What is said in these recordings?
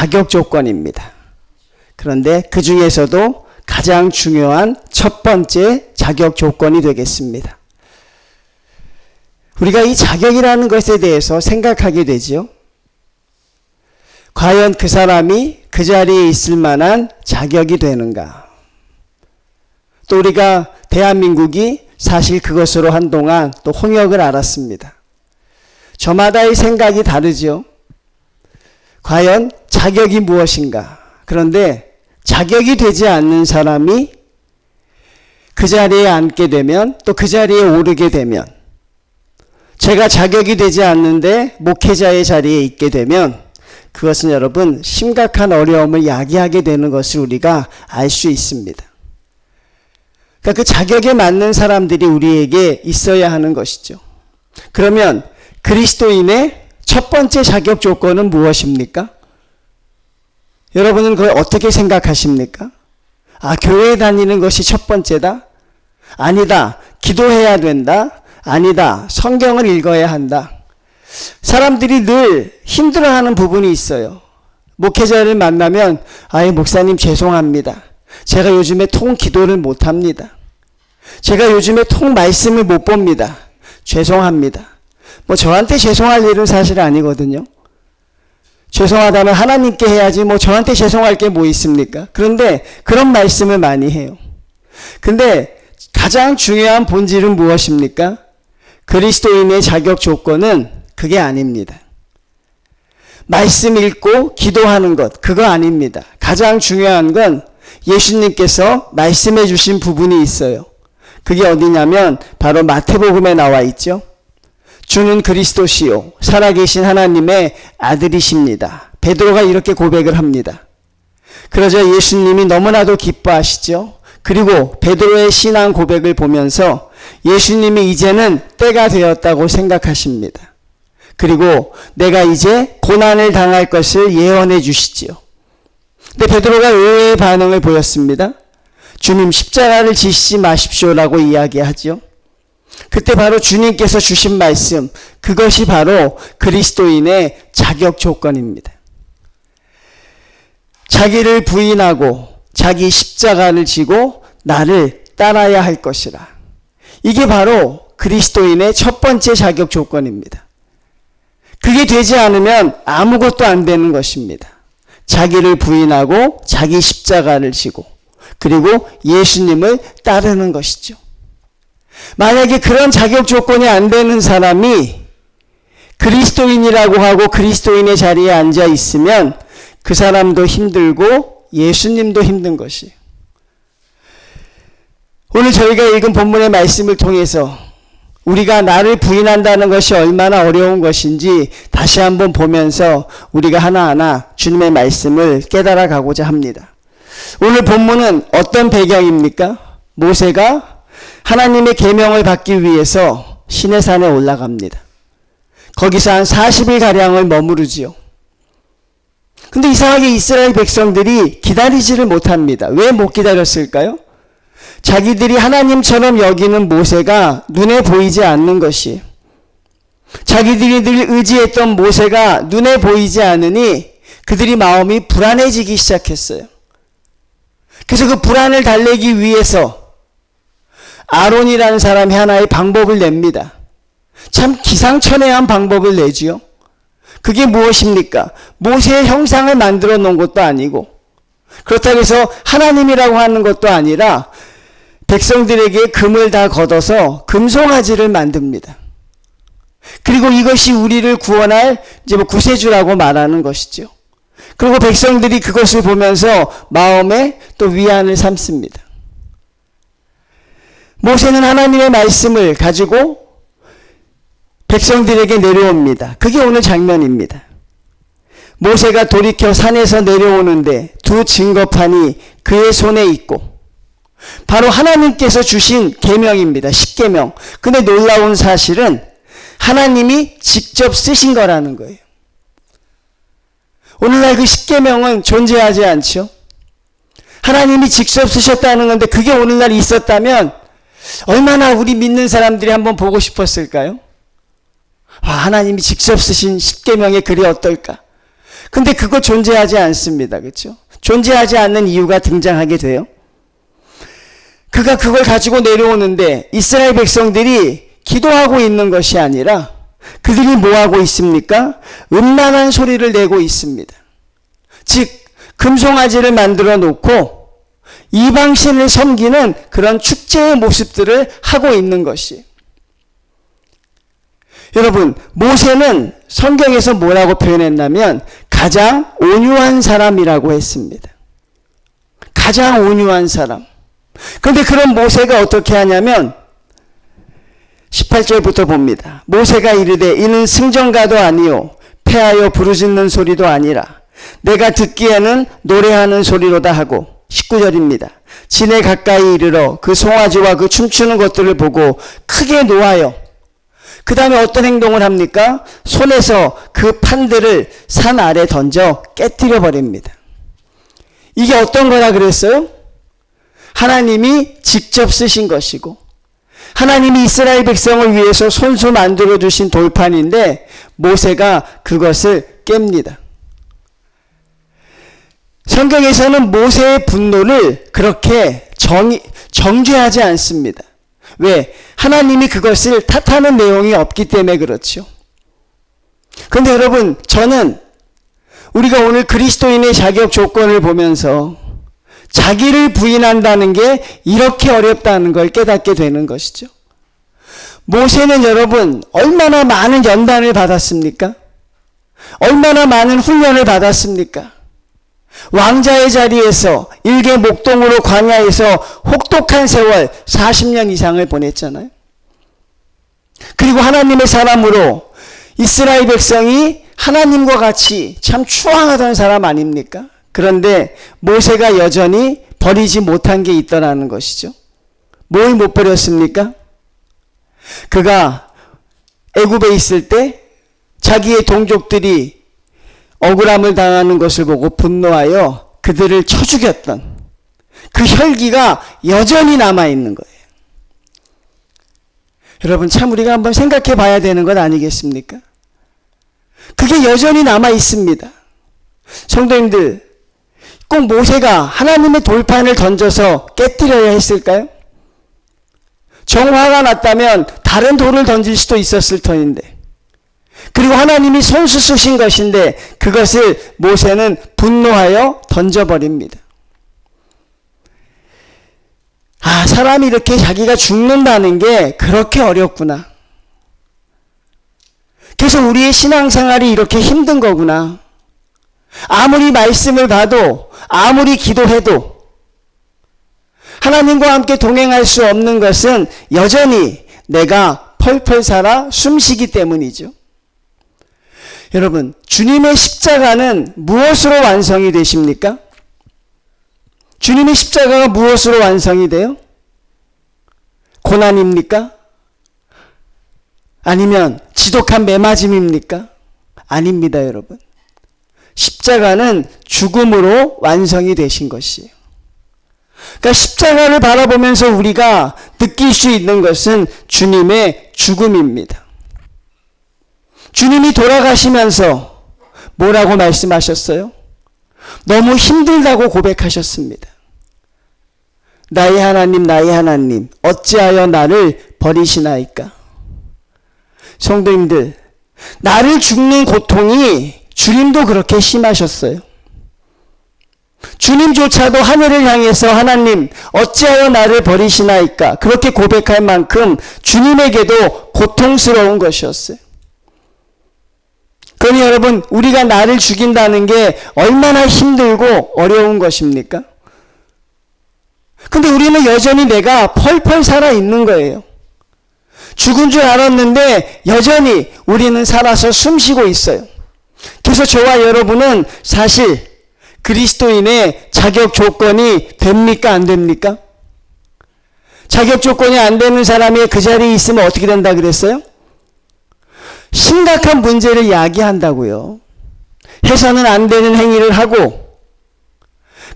자격 조건입니다. 그런데 그 중에서도 가장 중요한 첫 번째 자격 조건이 되겠습니다. 우리가 이 자격이라는 것에 대해서 생각하게 되지요. 과연 그 사람이 그 자리에 있을 만한 자격이 되는가? 또 우리가 대한민국이 사실 그것으로 한동안 또 홍역을 알았습니다. 저마다의 생각이 다르죠. 과연 자격이 무엇인가? 그런데 자격이 되지 않는 사람이 그 자리에 앉게 되면, 또 그 자리에 오르게 되면, 제가 자격이 되지 않는데 목회자의 자리에 있게 되면 그것은 여러분 심각한 어려움을 야기하게 되는 것을 우리가 알 수 있습니다. 그러니까 그 자격에 맞는 사람들이 우리에게 있어야 하는 것이죠. 그러면 그리스도인의 첫 번째 자격 조건은 무엇입니까? 여러분은 그걸 어떻게 생각하십니까? 아, 교회에 다니는 것이 첫 번째다? 아니다. 기도해야 된다? 아니다. 성경을 읽어야 한다. 사람들이 늘 힘들어하는 부분이 있어요. 목회자를 만나면 아이 목사님 죄송합니다. 제가 요즘에 통 기도를 못합니다. 제가 요즘에 통 말씀을 못 봅니다. 죄송합니다. 뭐 저한테 죄송할 일은 사실 아니거든요. 죄송하다면 하나님께 해야지 뭐 저한테 죄송할 게 뭐 있습니까? 그런데 그런 말씀을 많이 해요. 근데 가장 중요한 본질은 무엇입니까? 그리스도인의 자격 조건은 그게 아닙니다. 말씀 읽고 기도하는 것, 그거 아닙니다. 가장 중요한 건 예수님께서 말씀해 주신 부분이 있어요. 그게 어디냐면 바로 마태복음에 나와 있죠. 주는 그리스도시요 살아계신 하나님의 아들이십니다. 베드로가 이렇게 고백을 합니다. 그러자 예수님이 너무나도 기뻐하시죠. 그리고 베드로의 신앙 고백을 보면서 예수님이 이제는 때가 되었다고 생각하십니다. 그리고 내가 이제 고난을 당할 것을 예언해 주시지요. 근데 베드로가 의외의 반응을 보였습니다. 주님 십자가를 지시지 마십시오라고 이야기하죠. 그때 바로 주님께서 주신 말씀, 그것이 바로 그리스도인의 자격 조건입니다. 자기를 부인하고 자기 십자가를 지고 나를 따라야 할 것이라. 이게 바로 그리스도인의 첫 번째 자격 조건입니다. 그게 되지 않으면 아무것도 안 되는 것입니다. 자기를 부인하고 자기 십자가를 지고 그리고 예수님을 따르는 것이죠. 만약에 그런 자격 조건이 안 되는 사람이 그리스도인이라고 하고 그리스도인의 자리에 앉아 있으면 그 사람도 힘들고 예수님도 힘든 것이에요. 오늘 저희가 읽은 본문의 말씀을 통해서 우리가 나를 부인한다는 것이 얼마나 어려운 것인지 다시 한번 보면서 우리가 하나하나 주님의 말씀을 깨달아 가고자 합니다. 오늘 본문은 어떤 배경입니까? 모세가 하나님의 계명을 받기 위해서 시내산에 올라갑니다. 거기서 한 40일가량을 머무르지요. 근데 이상하게 이스라엘 백성들이 기다리지를 못합니다. 왜 못 기다렸을까요? 자기들이 하나님처럼 여기는 모세가 눈에 보이지 않는 것이에요. 자기들이 늘 의지했던 모세가 눈에 보이지 않으니 그들이 마음이 불안해지기 시작했어요. 그래서 그 불안을 달래기 위해서 아론이라는 사람이 하나의 방법을 냅니다. 참 기상천외한 방법을 내지요. 그게 무엇입니까? 모세의 형상을 만들어 놓은 것도 아니고 그렇다고 해서 하나님이라고 하는 것도 아니라 백성들에게 금을 다 걷어서 금송아지를 만듭니다. 그리고 이것이 우리를 구원할 이제 구세주라고 말하는 것이죠. 그리고 백성들이 그것을 보면서 마음에 또 위안을 삼습니다. 모세는 하나님의 말씀을 가지고 백성들에게 내려옵니다. 그게 오늘 장면입니다. 모세가 돌이켜 산에서 내려오는데 두 증거판이 그의 손에 있고 바로 하나님께서 주신 계명입니다. 십계명. 근데 놀라운 사실은 하나님이 직접 쓰신 거라는 거예요. 오늘날 그 십계명은 존재하지 않죠. 하나님이 직접 쓰셨다는 건데 그게 오늘날 있었다면 얼마나 우리 믿는 사람들이 한번 보고 싶었을까요? 아, 하나님이 직접 쓰신 십계명의 글이 어떨까? 근데 그거 존재하지 않습니다. 그렇죠? 존재하지 않는 이유가 등장하게 돼요. 그가 그걸 가지고 내려오는데 이스라엘 백성들이 기도하고 있는 것이 아니라 그들이 뭐하고 있습니까? 음란한 소리를 내고 있습니다. 즉 금송아지를 만들어 놓고 이방신을 섬기는 그런 축제의 모습들을 하고 있는 것이. 여러분, 모세는 성경에서 뭐라고 표현했냐면 가장 온유한 사람이라고 했습니다. 가장 온유한 사람. 그런데 그런 모세가 어떻게 하냐면 18절부터 봅니다. 모세가 이르되 이는 승전가도 아니요 패하여 부르짖는 소리도 아니라 내가 듣기에는 노래하는 소리로다 하고 19절입니다. 진에 가까이 이르러 그 송아지와 그 춤추는 것들을 보고 크게 노하여 그 다음에 어떤 행동을 합니까? 손에서 그 판들을 산 아래 던져 깨뜨려 버립니다. 이게 어떤 거라 그랬어요? 하나님이 직접 쓰신 것이고 하나님이 이스라엘 백성을 위해서 손수 만들어 주신 돌판인데 모세가 그것을 깹니다. 성경에서는 모세의 분노를 그렇게 정죄하지 않습니다. 왜? 하나님이 그것을 탓하는 내용이 없기 때문에 그렇죠. 그런데 여러분, 저는 우리가 오늘 그리스도인의 자격 조건을 보면서 자기를 부인한다는 게 이렇게 어렵다는 걸 깨닫게 되는 것이죠. 모세는 여러분 얼마나 많은 연단을 받았습니까? 얼마나 많은 훈련을 받았습니까? 왕자의 자리에서 일개 목동으로 광야에서 혹독한 세월 40년 이상을 보냈잖아요. 그리고 하나님의 사람으로 이스라엘 백성이 하나님과 같이 참 추앙하던 사람 아닙니까? 그런데 모세가 여전히 버리지 못한 게 있더라는 것이죠. 뭘 못 버렸습니까? 그가 애굽에 있을 때 자기의 동족들이 억울함을 당하는 것을 보고 분노하여 그들을 쳐 죽였던 그 혈기가 여전히 남아있는 거예요. 여러분, 참 우리가 한번 생각해 봐야 되는 것 아니겠습니까? 그게 여전히 남아있습니다. 성도님들, 꼭 모세가 하나님의 돌판을 던져서 깨뜨려야 했을까요? 정화가 났다면 다른 돌을 던질 수도 있었을 터인데, 그리고 하나님이 손수 쓰신 것인데 그것을 모세는 분노하여 던져버립니다. 아, 사람이 이렇게 자기가 죽는다는 게 그렇게 어렵구나. 그래서 우리의 신앙생활이 이렇게 힘든 거구나. 아무리 말씀을 봐도 아무리 기도해도 하나님과 함께 동행할 수 없는 것은 여전히 내가 펄펄 살아 숨쉬기 때문이죠. 여러분, 주님의 십자가는 무엇으로 완성이 되십니까? 주님의 십자가가 무엇으로 완성이 돼요? 고난입니까? 아니면 지독한 매맞음입니까? 아닙니다, 여러분. 십자가는 죽음으로 완성이 되신 것이에요. 그러니까 십자가를 바라보면서 우리가 느낄 수 있는 것은 주님의 죽음입니다. 주님이 돌아가시면서 뭐라고 말씀하셨어요? 너무 힘들다고 고백하셨습니다. 나의 하나님, 어찌하여 나를 버리시나이까? 성도님들, 나를 죽는 고통이 주님도 그렇게 심하셨어요. 주님조차도 하늘을 향해서 하나님, 어찌하여 나를 버리시나이까? 그렇게 고백할 만큼 주님에게도 고통스러운 것이었어요. 그러니 여러분, 우리가 나를 죽인다는 게 얼마나 힘들고 어려운 것입니까? 근데 우리는 여전히 내가 펄펄 살아있는 거예요. 죽은 줄 알았는데 여전히 우리는 살아서 숨쉬고 있어요. 그래서 저와 여러분은 사실 그리스도인의 자격 조건이 됩니까? 안 됩니까? 자격 조건이 안 되는 사람이 그 자리에 있으면 어떻게 된다 그랬어요? 심각한 문제를 야기한다고요. 해서는 안 되는 행위를 하고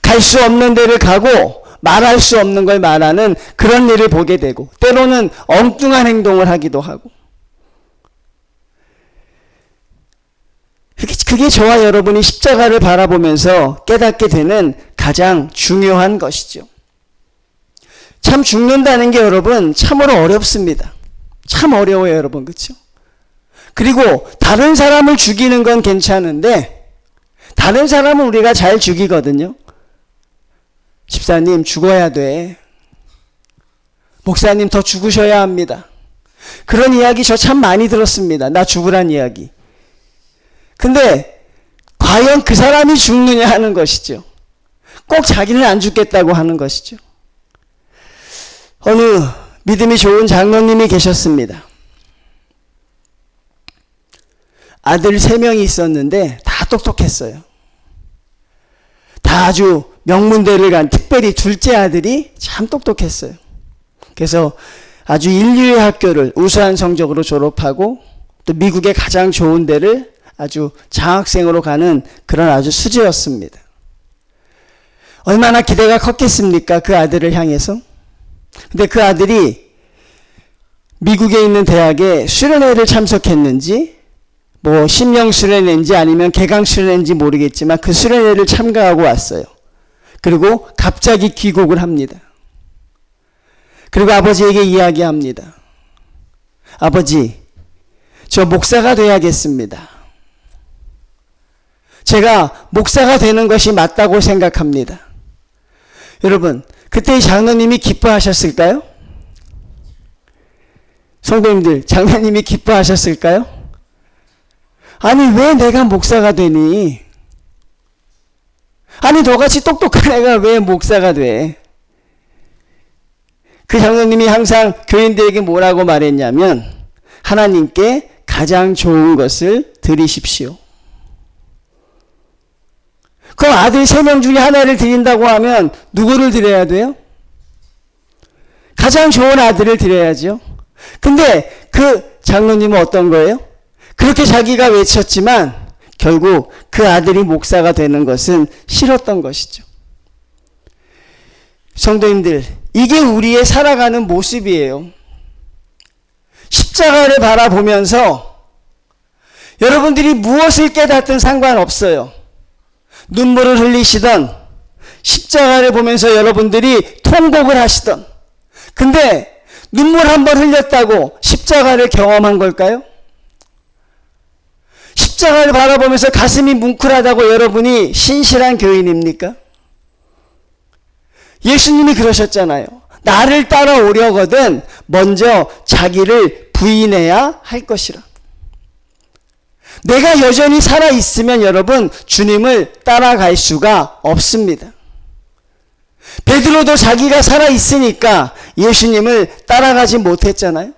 갈 수 없는 데를 가고 말할 수 없는 걸 말하는 그런 일을 보게 되고 때로는 엉뚱한 행동을 하기도 하고. 그게 저와 여러분이 십자가를 바라보면서 깨닫게 되는 가장 중요한 것이죠. 참 죽는다는 게 여러분 참으로 어렵습니다. 참 어려워요, 여러분. 그렇죠? 그리고 다른 사람을 죽이는 건 괜찮은데 다른 사람은 우리가 잘 죽이거든요. 집사님 죽어야 돼. 목사님 더 죽으셔야 합니다. 그런 이야기 저 참 많이 들었습니다. 나 죽으란 이야기. 근데 과연 그 사람이 죽느냐 하는 것이죠. 꼭 자기는 안 죽겠다고 하는 것이죠. 어느 믿음이 좋은 장로님이 계셨습니다. 아들 3명이 있었는데 다 똑똑했어요. 다 아주 명문대를 간, 특별히 둘째 아들이 참 똑똑했어요. 그래서 아주 인류의 학교를 우수한 성적으로 졸업하고 또 미국의 가장 좋은 데를 아주 장학생으로 가는 그런 아주 수재였습니다. 얼마나 기대가 컸겠습니까? 그 아들을 향해서. 근데 그 아들이 미국에 있는 대학에 수련회를 참석했는지 뭐 심령 수련회인지 아니면 개강 수련회인지 모르겠지만 그 수련회를 참가하고 왔어요. 그리고 갑자기 귀국을 합니다. 그리고 아버지에게 이야기합니다. 아버지, 저 목사가 돼야겠습니다. 제가 목사가 되는 것이 맞다고 생각합니다. 여러분, 그때 장로님이 기뻐하셨을까요? 성도님들, 장로님이 기뻐하셨을까요? 아니, 왜 내가 목사가 되니? 아니, 너같이 똑똑한 애가 왜 목사가 돼? 그 장로님이 항상 교인들에게 뭐라고 말했냐면 하나님께 가장 좋은 것을 드리십시오. 그럼 아들 3명 중에 하나를 드린다고 하면 누구를 드려야 돼요? 가장 좋은 아들을 드려야죠. 근데 그 장로님은 어떤 거예요? 그렇게 자기가 외쳤지만 결국 그 아들이 목사가 되는 것은 싫었던 것이죠. 성도님들, 이게 우리의 살아가는 모습이에요. 십자가를 바라보면서 여러분들이 무엇을 깨닫든 상관없어요. 눈물을 흘리시던 십자가를 보면서 여러분들이 통곡을 하시던, 근데 눈물 한번 흘렸다고 십자가를 경험한 걸까요? 십자가를 바라보면서 가슴이 뭉클하다고 여러분이 신실한 교인입니까? 예수님이 그러셨잖아요. 나를 따라오려거든 먼저 자기를 부인해야 할 것이라. 내가 여전히 살아있으면 여러분 주님을 따라갈 수가 없습니다. 베드로도 자기가 살아있으니까 예수님을 따라가지 못했잖아요.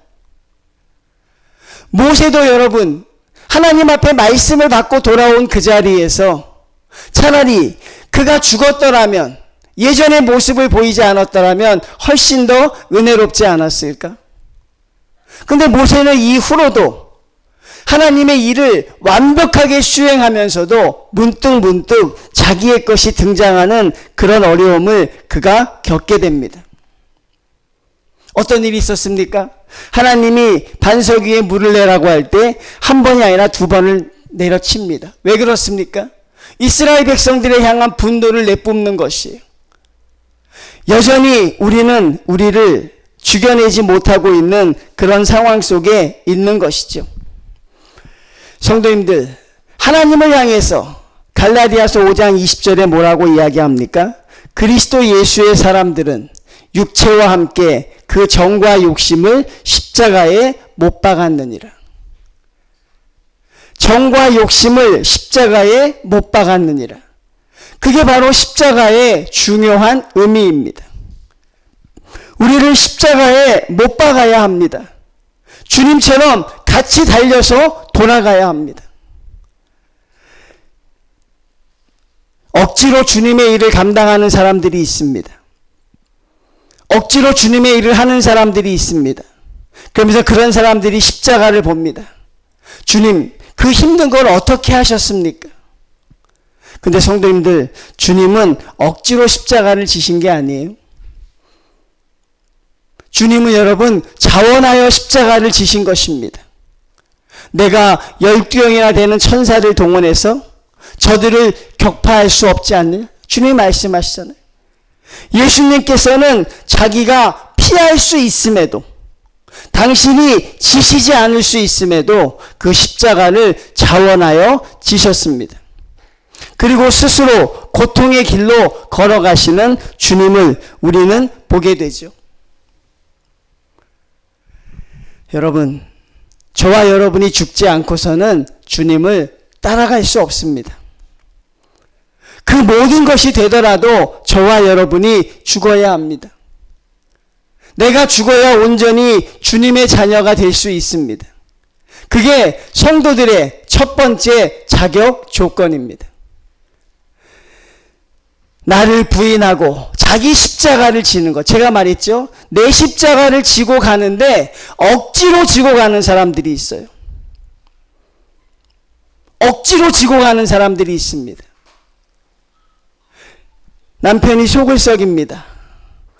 모세도 여러분 하나님 앞에 말씀을 받고 돌아온 그 자리에서 차라리 그가 죽었더라면, 예전의 모습을 보이지 않았더라면 훨씬 더 은혜롭지 않았을까? 근데 모세는 이후로도 하나님의 일을 완벽하게 수행하면서도 문득문득 자기의 것이 등장하는 그런 어려움을 그가 겪게 됩니다. 어떤 일이 있었습니까? 하나님이 반석 위에 물을 내라고 할 때 한 번이 아니라 2번을 내려칩니다. 왜 그렇습니까? 이스라엘 백성들에 향한 분노를 내뿜는 것이에요. 여전히 우리는 우리를 죽여내지 못하고 있는 그런 상황 속에 있는 것이죠. 성도님들, 하나님을 향해서 갈라디아서 5장 20절에 뭐라고 이야기합니까? 그리스도 예수의 사람들은 육체와 함께 그 정과 욕심을 십자가에 못 박았느니라. 정과 욕심을 십자가에 못 박았느니라. 그게 바로 십자가의 중요한 의미입니다. 우리를 십자가에 못 박아야 합니다. 주님처럼 같이 달려서 돌아가야 합니다. 억지로 주님의 일을 감당하는 사람들이 있습니다. 억지로 주님의 일을 하는 사람들이 있습니다. 그러면서 그런 사람들이 십자가를 봅니다. 주님, 그 힘든 걸 어떻게 하셨습니까? 근데 성도님들, 주님은 억지로 십자가를 지신 게 아니에요. 주님은 여러분 자원하여 십자가를 지신 것입니다. 내가 12영이나 되는 천사를 동원해서 저들을 격파할 수 없지 않느냐? 주님이 말씀하시잖아요. 예수님께서는 자기가 피할 수 있음에도, 당신이 지시지 않을 수 있음에도 그 십자가를 자원하여 지셨습니다. 그리고 스스로 고통의 길로 걸어가시는 주님을 우리는 보게 되죠. 여러분, 저와 여러분이 죽지 않고서는 주님을 따라갈 수 없습니다. 그 모든 것이 되더라도 저와 여러분이 죽어야 합니다. 내가 죽어야 온전히 주님의 자녀가 될 수 있습니다. 그게 성도들의 첫 번째 자격 조건입니다. 나를 부인하고 자기 십자가를 지는 것. 제가 말했죠. 내 십자가를 지고 가는데 억지로 지고 가는 사람들이 있어요. 억지로 지고 가는 사람들이 있습니다. 남편이 속을 썩입니다.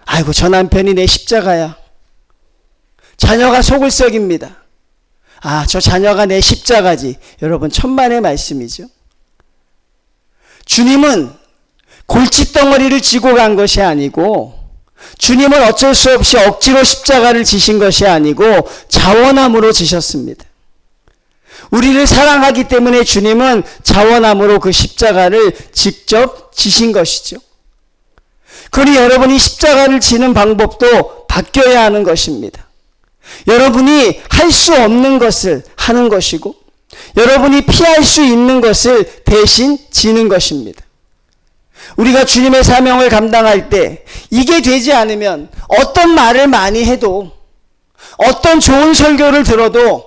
아이고, 저 남편이 내 십자가야. 자녀가 속을 썩입니다. 아, 저 자녀가 내 십자가지. 여러분, 천만의 말씀이죠. 주님은 골칫덩어리를 지고 간 것이 아니고, 주님은 어쩔 수 없이 억지로 십자가를 지신 것이 아니고 자원함으로 지셨습니다. 우리를 사랑하기 때문에 주님은 자원함으로 그 십자가를 직접 지신 것이죠. 그러니 여러분이 십자가를 지는 방법도 바뀌어야 하는 것입니다. 여러분이 할 수 없는 것을 하는 것이고, 여러분이 피할 수 있는 것을 대신 지는 것입니다. 우리가 주님의 사명을 감당할 때 이게 되지 않으면 어떤 말을 많이 해도, 어떤 좋은 설교를 들어도,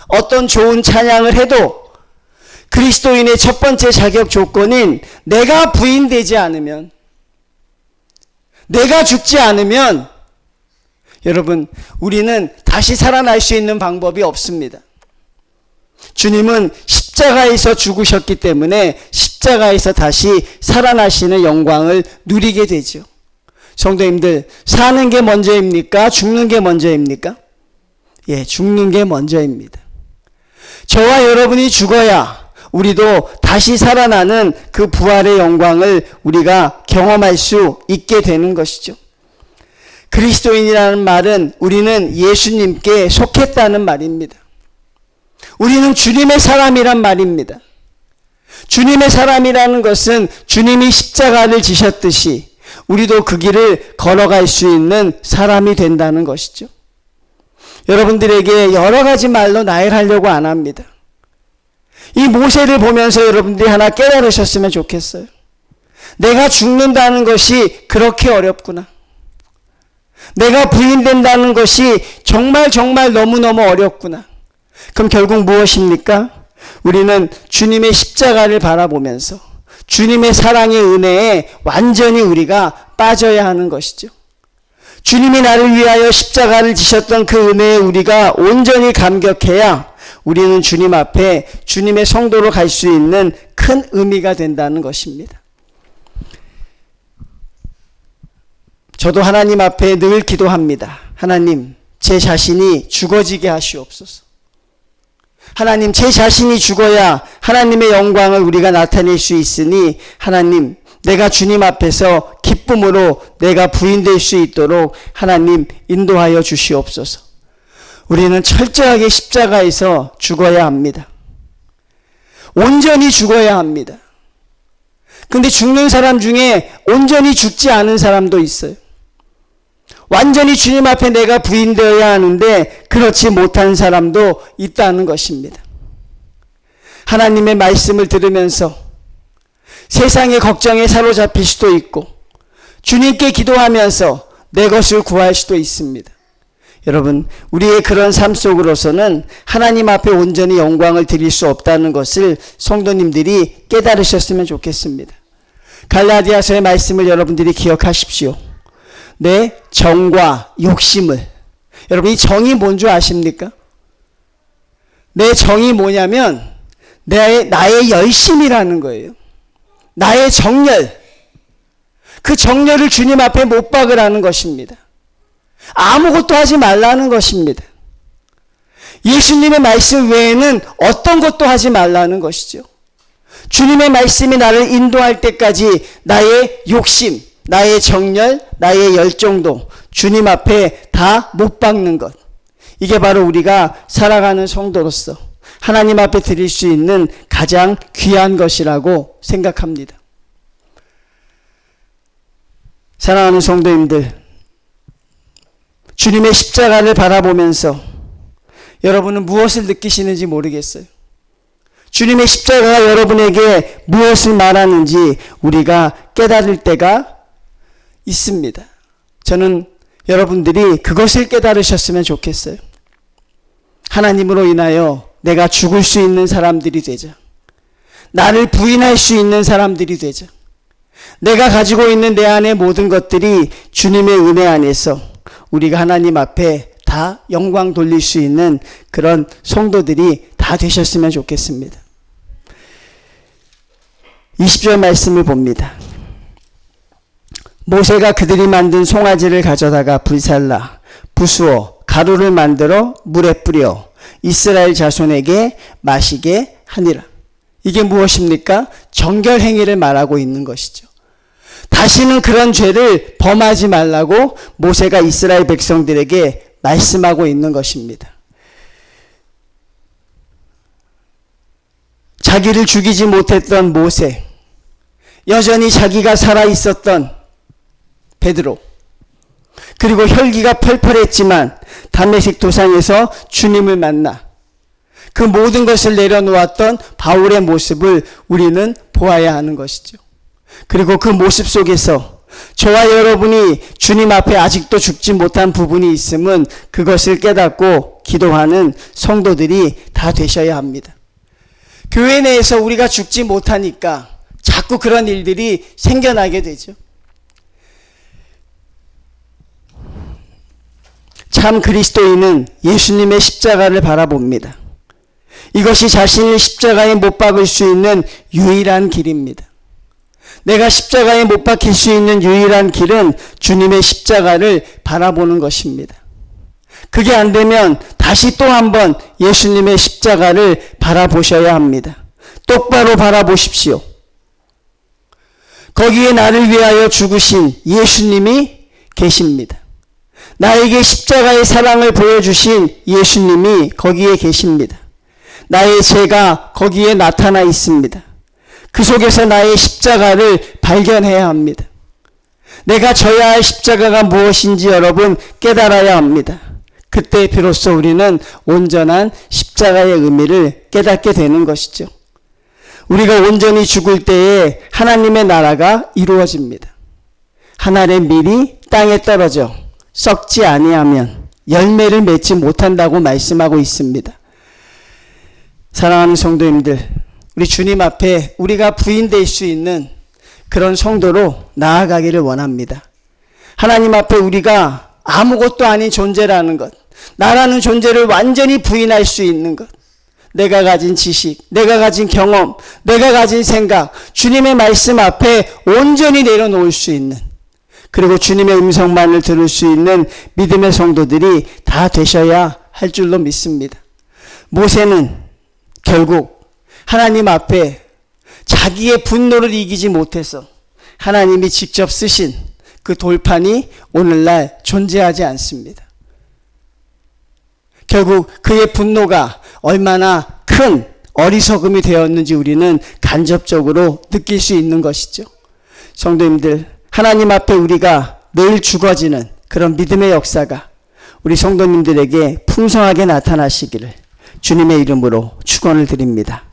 어떤 좋은 찬양을 해도 그리스도인의 첫 번째 자격 조건인 내가 부인되지 않으면, 내가 죽지 않으면 여러분, 우리는 다시 살아날 수 있는 방법이 없습니다. 주님은 십자가에서 죽으셨기 때문에 십자가에서 다시 살아나시는 영광을 누리게 되죠. 성도님들, 사는 게 먼저입니까? 죽는 게 먼저입니까? 예, 죽는 게 먼저입니다. 저와 여러분이 죽어야 우리도 다시 살아나는 그 부활의 영광을 우리가 경험할 수 있게 되는 것이죠. 그리스도인이라는 말은 우리는 예수님께 속했다는 말입니다. 우리는 주님의 사람이란 말입니다. 주님의 사람이라는 것은 주님이 십자가를 지셨듯이 우리도 그 길을 걸어갈 수 있는 사람이 된다는 것이죠. 여러분들에게 여러 가지 말로 나열하려고 안 합니다. 이 모세를 보면서 여러분들이 하나 깨달으셨으면 좋겠어요. 내가 죽는다는 것이 그렇게 어렵구나. 내가 부인된다는 것이 정말 너무너무 어렵구나. 그럼 결국 무엇입니까? 우리는 주님의 십자가를 바라보면서 주님의 사랑의 은혜에 완전히 우리가 빠져야 하는 것이죠. 주님이 나를 위하여 십자가를 지셨던 그 은혜에 우리가 온전히 감격해야 우리는 주님 앞에 주님의 성도로 갈 수 있는 큰 의미가 된다는 것입니다. 저도 하나님 앞에 늘 기도합니다. 하나님, 제 자신이 죽어지게 하시옵소서. 하나님, 제 자신이 죽어야 하나님의 영광을 우리가 나타낼 수 있으니 하나님, 내가 주님 앞에서 기쁨으로 내가 부인될 수 있도록 하나님 인도하여 주시옵소서. 우리는 철저하게 십자가에서 죽어야 합니다. 온전히 죽어야 합니다. 근데 죽는 사람 중에 온전히 죽지 않은 사람도 있어요. 완전히 주님 앞에 내가 부인되어야 하는데 그렇지 못한 사람도 있다는 것입니다. 하나님의 말씀을 들으면서 세상의 걱정에 사로잡힐 수도 있고 주님께 기도하면서 내 것을 구할 수도 있습니다. 여러분, 우리의 그런 삶 속으로서는 하나님 앞에 온전히 영광을 드릴 수 없다는 것을 성도님들이 깨달으셨으면 좋겠습니다. 갈라디아서의 말씀을 여러분들이 기억하십시오. 내 정과 욕심을, 여러분 이 정이 뭔 줄 아십니까? 내 정이 뭐냐면 나의 열심이라는 거예요. 나의 정열, 그 정열을 주님 앞에 못 박으라는 것입니다. 아무것도 하지 말라는 것입니다. 예수님의 말씀 외에는 어떤 것도 하지 말라는 것이죠. 주님의 말씀이 나를 인도할 때까지 나의 욕심, 나의 정열, 나의 열정도 주님 앞에 다 못 박는 것. 이게 바로 우리가 살아가는 성도로서 하나님 앞에 드릴 수 있는 가장 귀한 것이라고 생각합니다. 사랑하는 성도님들, 주님의 십자가를 바라보면서 여러분은 무엇을 느끼시는지 모르겠어요. 주님의 십자가가 여러분에게 무엇을 말하는지 우리가 깨달을 때가 있습니다. 저는 여러분들이 그것을 깨달으셨으면 좋겠어요. 하나님으로 인하여 내가 죽을 수 있는 사람들이 되자. 나를 부인할 수 있는 사람들이 되자. 내가 가지고 있는 내 안의 모든 것들이 주님의 은혜 안에서 우리가 하나님 앞에 다 영광 돌릴 수 있는 그런 성도들이 다 되셨으면 좋겠습니다. 20절 말씀을 봅니다. 모세가 그들이 만든 송아지를 가져다가 불살라 부수어 가루를 만들어 물에 뿌려 이스라엘 자손에게 마시게 하니라. 이게 무엇입니까? 정결 행위를 말하고 있는 것이죠. 다시는 그런 죄를 범하지 말라고 모세가 이스라엘 백성들에게 말씀하고 있는 것입니다. 자기를 죽이지 못했던 모세, 여전히 자기가 살아있었던 베드로, 그리고 혈기가 펄펄했지만 다메섹 도상에서 주님을 만나 그 모든 것을 내려놓았던 바울의 모습을 우리는 보아야 하는 것이죠. 그리고 그 모습 속에서 저와 여러분이 주님 앞에 아직도 죽지 못한 부분이 있음은 그것을 깨닫고 기도하는 성도들이 다 되셔야 합니다. 교회 내에서 우리가 죽지 못하니까 자꾸 그런 일들이 생겨나게 되죠. 참 그리스도인은 예수님의 십자가를 바라봅니다. 이것이 자신을 십자가에 못 박을 수 있는 유일한 길입니다. 내가 십자가에 못 박힐 수 있는 유일한 길은 주님의 십자가를 바라보는 것입니다. 그게 안 되면 다시 또 한번 예수님의 십자가를 바라보셔야 합니다. 똑바로 바라보십시오. 거기에 나를 위하여 죽으신 예수님이 계십니다. 나에게 십자가의 사랑을 보여주신 예수님이 거기에 계십니다. 나의 죄가 거기에 나타나 있습니다. 그 속에서 나의 십자가를 발견해야 합니다. 내가 져야 할 십자가가 무엇인지 여러분 깨달아야 합니다. 그때 비로소 우리는 온전한 십자가의 의미를 깨닫게 되는 것이죠. 우리가 온전히 죽을 때에 하나님의 나라가 이루어집니다. 하늘의 밀이 땅에 떨어져 썩지 아니하면 열매를 맺지 못한다고 말씀하고 있습니다. 사랑하는 성도님들, 우리 주님 앞에 우리가 부인될 수 있는 그런 성도로 나아가기를 원합니다. 하나님 앞에 우리가 아무것도 아닌 존재라는 것, 나라는 존재를 완전히 부인할 수 있는 것, 내가 가진 지식, 내가 가진 경험, 내가 가진 생각, 주님의 말씀 앞에 온전히 내려놓을 수 있는, 그리고 주님의 음성만을 들을 수 있는 믿음의 성도들이 다 되셔야 할 줄로 믿습니다. 모세는 결국 하나님 앞에 자기의 분노를 이기지 못해서 하나님이 직접 쓰신 그 돌판이 오늘날 존재하지 않습니다. 결국 그의 분노가 얼마나 큰 어리석음이 되었는지 우리는 간접적으로 느낄 수 있는 것이죠. 성도님들, 하나님 앞에 우리가 늘 죽어지는 그런 믿음의 역사가 우리 성도님들에게 풍성하게 나타나시기를 주님의 이름으로 축원을 드립니다.